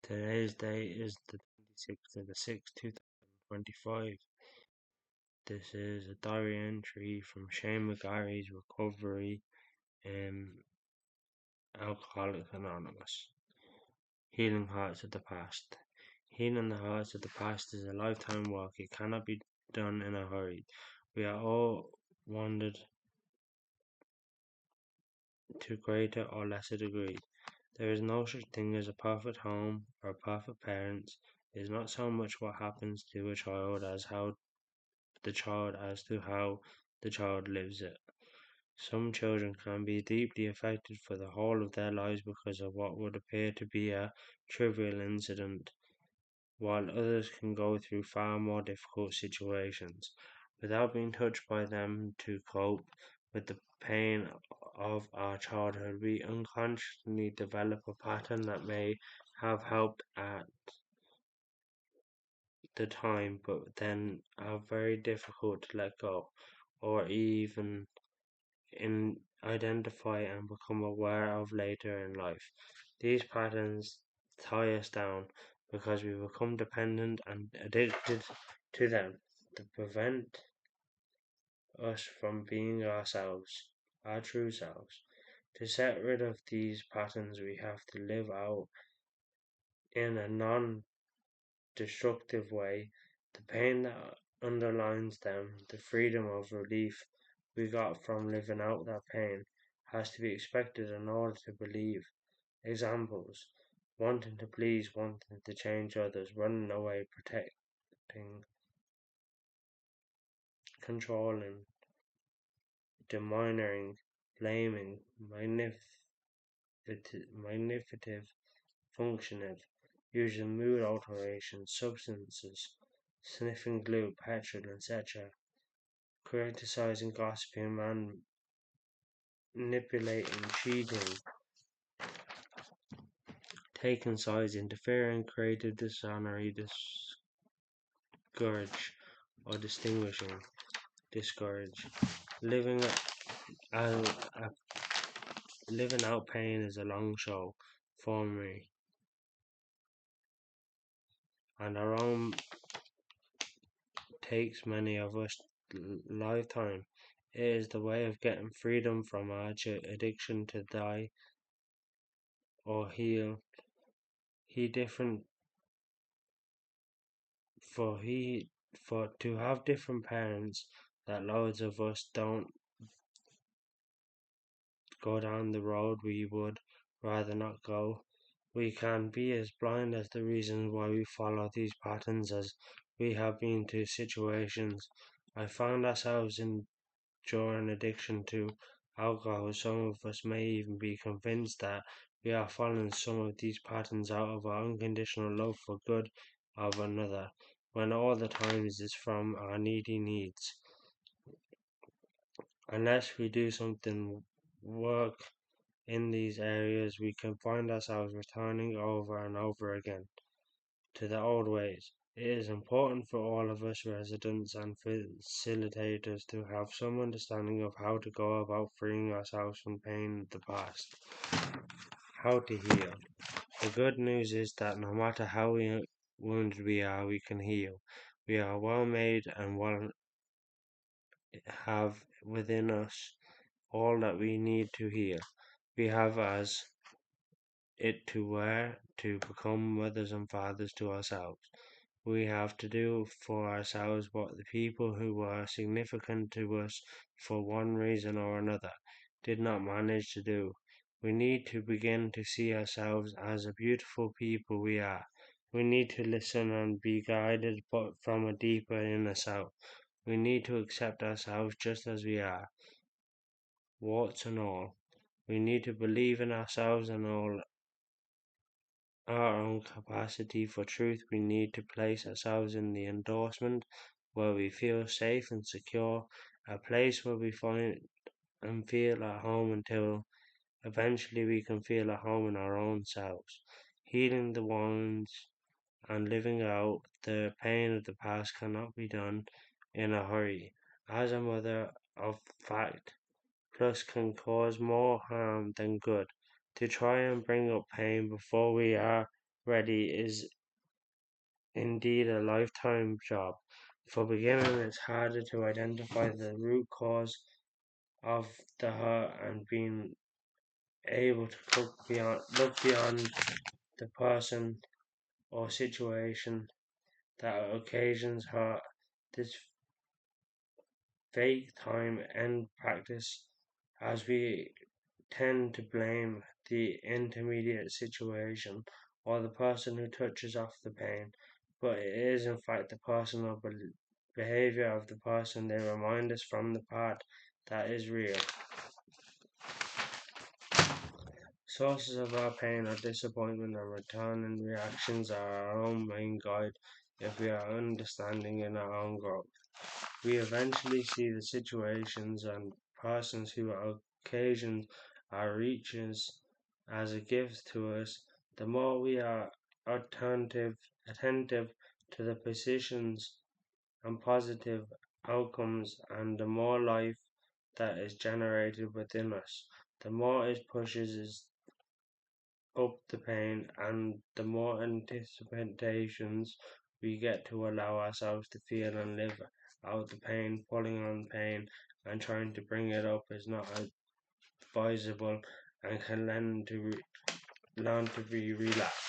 Today's date is the 26th of the 6th, 2025. This is a diary entry from Shane McGarry's recovery in Alcoholics Anonymous. Healing Hearts of the Past. Healing the hearts of the past is a lifetime work. It cannot be done in a hurry. We are all wandered to greater or lesser degree. There is no such thing as a perfect home or perfect parents. It is not so much what happens to a child as to how the child lives it. Some children can be deeply affected for the whole of their lives because of what would appear to be a trivial incident, while others can go through far more difficult situations without being touched by them to cope with the pain of our childhood. We unconsciously develop a pattern that may have helped at the time, but then are very difficult to let go, or even identify and become aware of later in life. These patterns tie us down because we become dependent and addicted to them to prevent us from being ourselves, our true selves. To set rid of these patterns, we have to live out in a non destructive way the pain that underlines them. The freedom of relief we got from living out that pain has to be expected in order to believe. Examples: wanting to please, wanting to change others, running away, protecting, controlling, demeaning, blaming, manipulative, functioning, using mood alteration, substances, sniffing glue, petrol, etc., criticizing, gossiping, manipulating, cheating, taking sides, interfering, creative, dishonorary, discourage, or discourage. Out, uh, living out pain is a long show for me, and our own takes many of us lifetime. It is the way of getting freedom from our addiction to die or heal. He different for to have different parents that loads of us don't go down the road we would rather not go. We can be as blind as the reasons why we follow these patterns as we have been to situations. I found ourselves in during addiction to alcohol. Some of us may even be convinced that we are following some of these patterns out of our unconditional love for good of another, when all the times is from our needy needs. Unless we do something work in these areas, we can find ourselves returning over and over again to the old ways. It is important for all of us residents and facilitators to have some understanding of how to go about freeing ourselves from pain of the past. How to heal. The good news is that no matter how wounded we are, we can heal. We are well made and have within us all that we need to heal. We have as it to wear to become mothers and fathers to ourselves. We have to do for ourselves what the people who were significant to us for one reason or another did not manage to do. We need to begin to see ourselves as a beautiful people we are. We need to listen and be guided but from a deeper inner self. We need to accept ourselves just as we are, warts and all. We need to believe in ourselves and all our own capacity for truth. We need to place ourselves in the endorsement where we feel safe and secure, a place where we find and feel at home until eventually we can feel at home in our own selves. Healing the wounds and living out the pain of the past cannot be done in a hurry. As a mother of fact, plus can cause more harm than good. To try and bring up pain before we are ready is indeed a lifetime job. For beginners, it's harder to identify the root cause of the hurt and being able to look beyond the person or situation that occasions hurt. This fake time and practice as we tend to blame the intermediate situation or the person who touches off the pain, but it is in fact the personal behavior of the person. They remind us from the part that is real. Sources of our pain are disappointment and returning reactions are our own main guide if we are understanding in our own growth. We eventually see the situations and persons who occasion our reaches as a gift to us. The more we are attentive to the positions and positive outcomes, and the more life that is generated within us, the more it pushes us up the pain, and the more anticipations we get to allow ourselves to feel and live out the pain. Pulling on pain and trying to bring it up is not advisable and can learn to be relapsed.